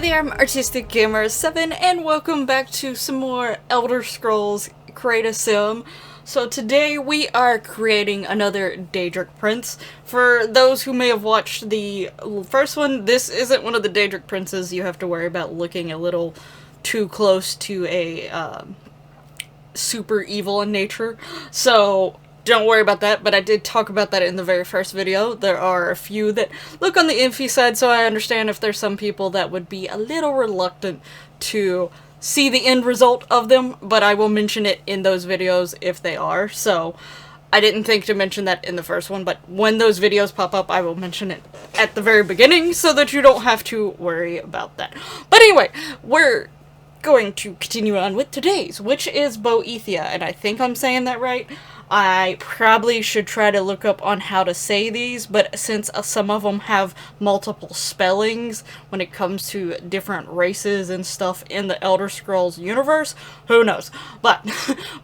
there, I'm Artistic Gamer 7 and welcome back to some more Elder Scrolls Create a Sim. So today we are creating another Daedric Prince. For those who may have watched the first one, this isn't one of the Daedric Princes you have to worry about looking a little too close to a super evil in nature. So don't worry about that, but I did talk about that in the very first video. There are a few that look on the iffy side, so I understand if there's some people that would be a little reluctant to see the end result of them, but I will mention it in those videos if they are. So I didn't think to mention that in the first one, but when those videos pop up, I will mention it at the very beginning so that you don't have to worry about that. But anyway, we're going to continue on with today's, which is Boethiah, and I think I'm saying that right. I probably should try to look up on how to say these, but since some of them have multiple spellings when it comes to different races and stuff in the Elder Scrolls universe, who knows. But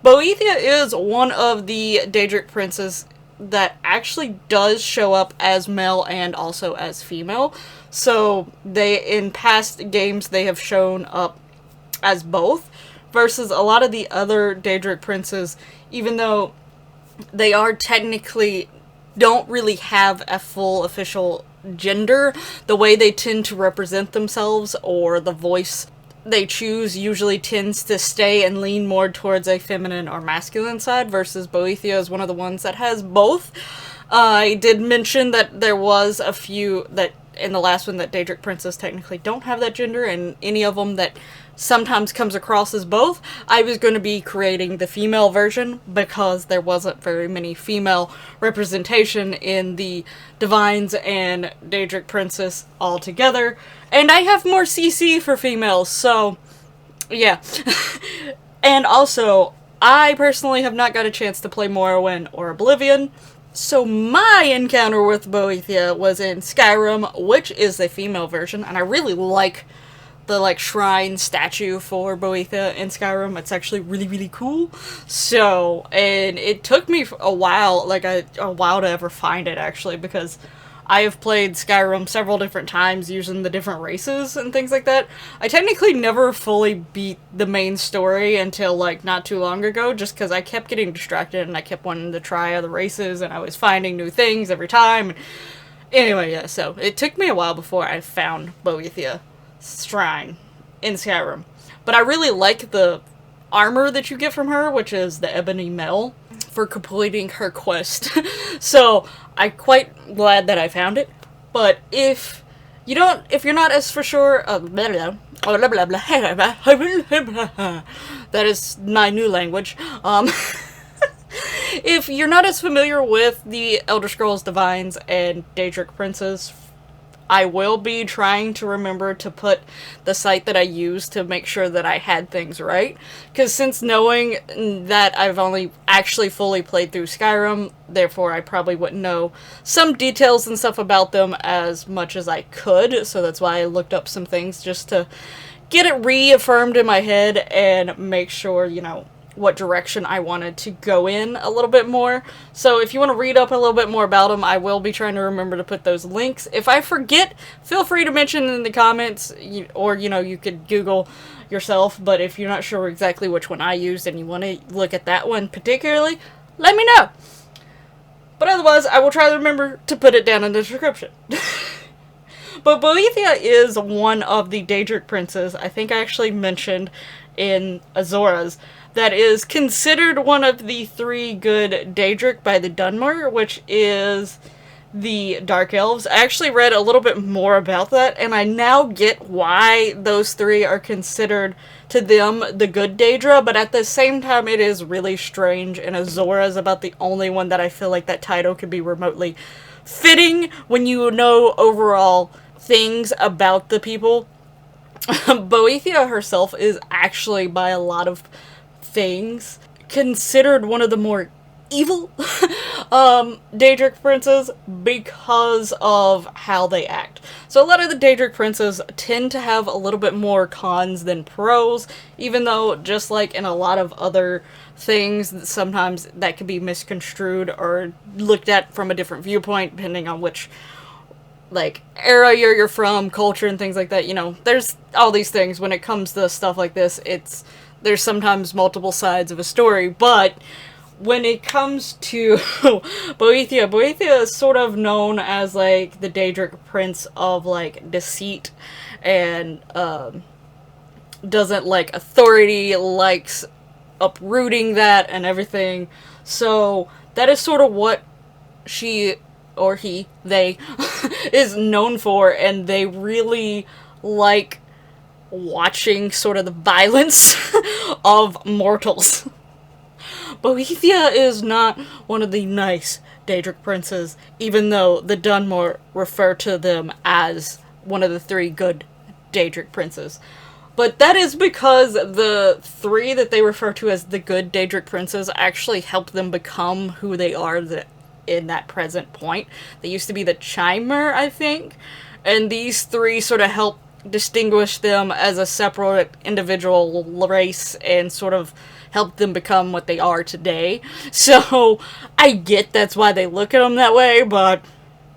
Boethiah is one of the Daedric Princes that actually does show up as male and also as female. So in past games they have shown up as both, versus a lot of the other Daedric Princes, even though they are technically don't really have a full official gender, the way they tend to represent themselves or the voice they choose usually tends to stay and lean more towards a feminine or masculine side, versus Boethiah is one of the ones that has both. I did mention that there was a few that in the last one that Daedric Princes technically don't have that gender, and any of them that sometimes comes across as both, I was going to be creating the female version because there wasn't very many female representation in the Divines and Daedric Princes altogether, and I have more CC for females, so yeah. And also, I personally have not got a chance to play Morrowind or Oblivion, so my encounter with Boethiah was in Skyrim, which is the female version, and I really like the shrine statue for Boethiah in Skyrim. It's actually really, really cool. So, and it took me a while, a while to ever find it actually, because I have played Skyrim several different times using the different races and things like that. I technically never fully beat the main story until not too long ago, just because I kept getting distracted and I kept wanting to try other races and I was finding new things every time. Anyway, yeah, so it took me a while before I found Boethiah shrine in Skyrim. But I really like the armor that you get from her, which is the Ebony Mail, for completing her quest. So I'm quite glad that I found it. But if you're not as for sure, that is my new language. If you're not as familiar with the Elder Scrolls Divines and Daedric Princes, I will be trying to remember to put the site that I used to make sure that I had things right. Because since knowing that I've only actually fully played through Skyrim, therefore I probably wouldn't know some details and stuff about them as much as I could. So that's why I looked up some things just to get it reaffirmed in my head and make sure, what direction I wanted to go in a little bit more. So if you want to read up a little bit more about them, I will be trying to remember to put those links. If I forget, feel free to mention in the comments, or you could Google yourself, but if you're not sure exactly which one I used and you want to look at that one particularly, let me know. But otherwise, I will try to remember to put it down in the description. But Boethiah is one of the Daedric Princes, I think I actually mentioned in Azora's, that is considered one of the 3 good Daedric by the Dunmer, which is the Dark Elves. I actually read a little bit more about that, and I now get why those 3 are considered to them the good Daedra, but at the same time it is really strange, and Azora is about the only one that I feel like that title could be remotely fitting when you know overall things about the people. Boethiah herself is actually, by a lot of things, considered one of the more evil Daedric Princes because of how they act. So a lot of the Daedric Princes tend to have a little bit more cons than pros, even though just like in a lot of other things, sometimes that can be misconstrued or looked at from a different viewpoint depending on which like, era you're from, culture, and things like that. You know, there's all these things when it comes to stuff like this. There's sometimes multiple sides of a story, but when it comes to Boethiah is sort of known as, like, the Daedric Prince of, like, deceit, and, doesn't like authority, likes uprooting that and everything. So that is sort of what she, or he, they, is known for, and they really like watching sort of the violence of mortals. Boethiah is not one of the nice Daedric princes, even though the Dunmer refer to them as one of the 3 good Daedric princes. But that is because the 3 that they refer to as the good Daedric princes actually help them become who they are in that present point. They used to be the Chimer, I think, and these 3 sort of help distinguish them as a separate individual race and sort of help them become what they are today. So I get that's why they look at them that way, but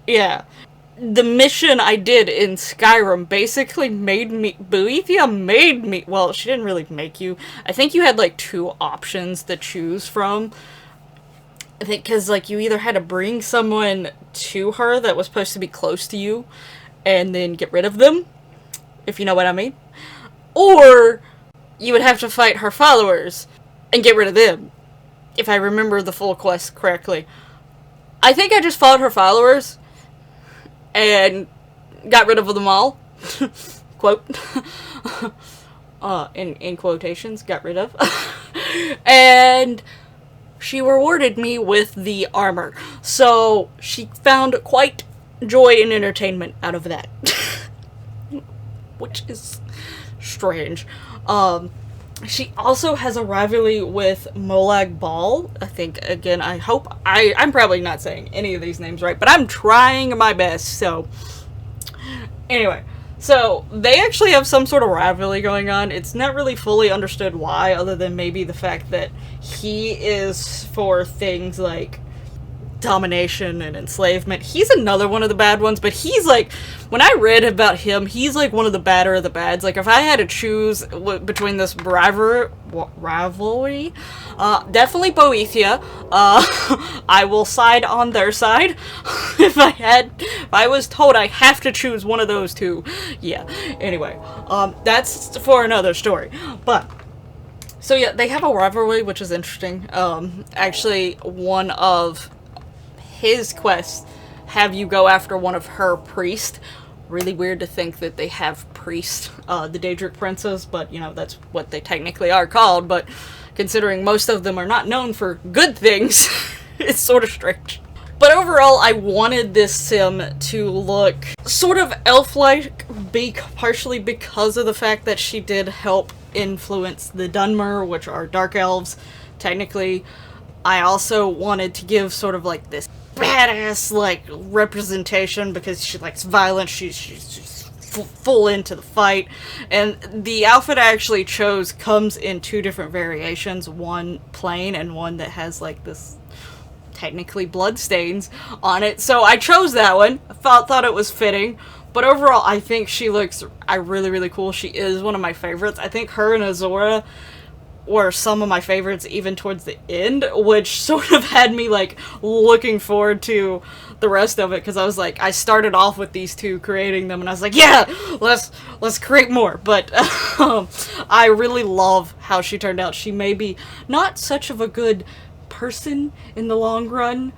yeah. The mission I did in Skyrim basically Boethiah made me, well, she didn't really make you. I think you had, like, 2 options to choose from. I think, because, like, you either had to bring someone to her that was supposed to be close to you, and then get rid of them, if you know what I mean. Or, you would have to fight her followers, and get rid of them, if I remember the full quest correctly. I think I just fought her followers, and got rid of them all. Quote. In quotations, got rid of. And she rewarded me with the armor. So she found quite joy and entertainment out of that. Which is strange. She also has a rivalry with Molag Bal. I think, again, I'm probably not saying any of these names right, but I'm trying my best, so. Anyway, so they actually have some sort of rivalry going on. It's not really fully understood why, other than maybe the fact that he is for things like domination and enslavement. He's another one of the bad ones, but he's like, when I read about him, he's like one of the badder of the bads. Like, if I had to choose between this rivalry, definitely Boethiah. I will side on their side. If I was told I have to choose one of those 2, yeah. Anyway, that's for another story. But so yeah, they have a rivalry, which is interesting. Actually, one of his quests have you go after one of her priests. Really weird to think that they have priests, the Daedric princes, but, you know, that's what they technically are called, but considering most of them are not known for good things, it's sort of strange. But overall, I wanted this sim to look sort of elf-like, partially because of the fact that she did help influence the Dunmer, which are dark elves, technically. I also wanted to give sort of like this badass, like, representation, because she likes violence, she's full into the fight, and the outfit I actually chose comes in 2 different variations, one plain and one that has, like, this technically blood stains on it, so I chose that one. I thought it was fitting, but overall I think she looks really, really cool. She is one of my favorites. I think her and Azora were some of my favorites even towards the end, which sort of had me, like, looking forward to the rest of it, because I was like, I started off with these 2, creating them, and I was like, yeah, let's create more. But I really love how she turned out. She may be not such of a good person in the long run,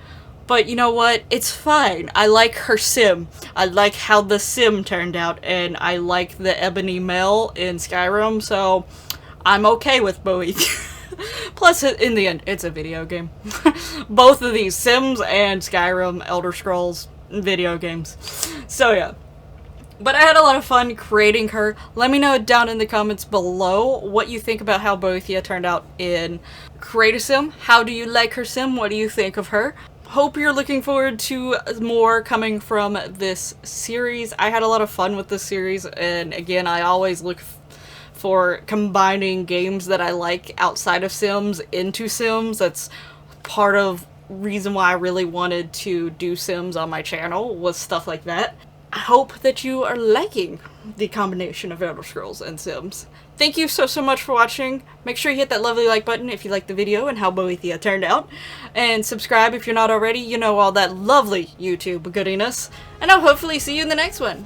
but you know what? It's fine. I like her sim. I like how the sim turned out, and I like the Ebony Male in Skyrim, so I'm okay with Boethiah. Plus, in the end, it's a video game. Both of these, Sims and Skyrim, Elder Scrolls, video games. So yeah. But I had a lot of fun creating her. Let me know down in the comments below what you think about how Boethiah turned out in Create a Sim. How do you like her sim? What do you think of her? Hope you're looking forward to more coming from this series. I had a lot of fun with this series, and again, I always look for combining games that I like outside of Sims into Sims. That's part of reason why I really wanted to do Sims on my channel, was stuff like that. I hope that you are liking the combination of Elder Scrolls and Sims. Thank you so much for watching. Make sure you hit that lovely like button if you liked the video and how Boethiah turned out. And subscribe if you're not already. You know, all that lovely YouTube goodiness. And I'll hopefully see you in the next one.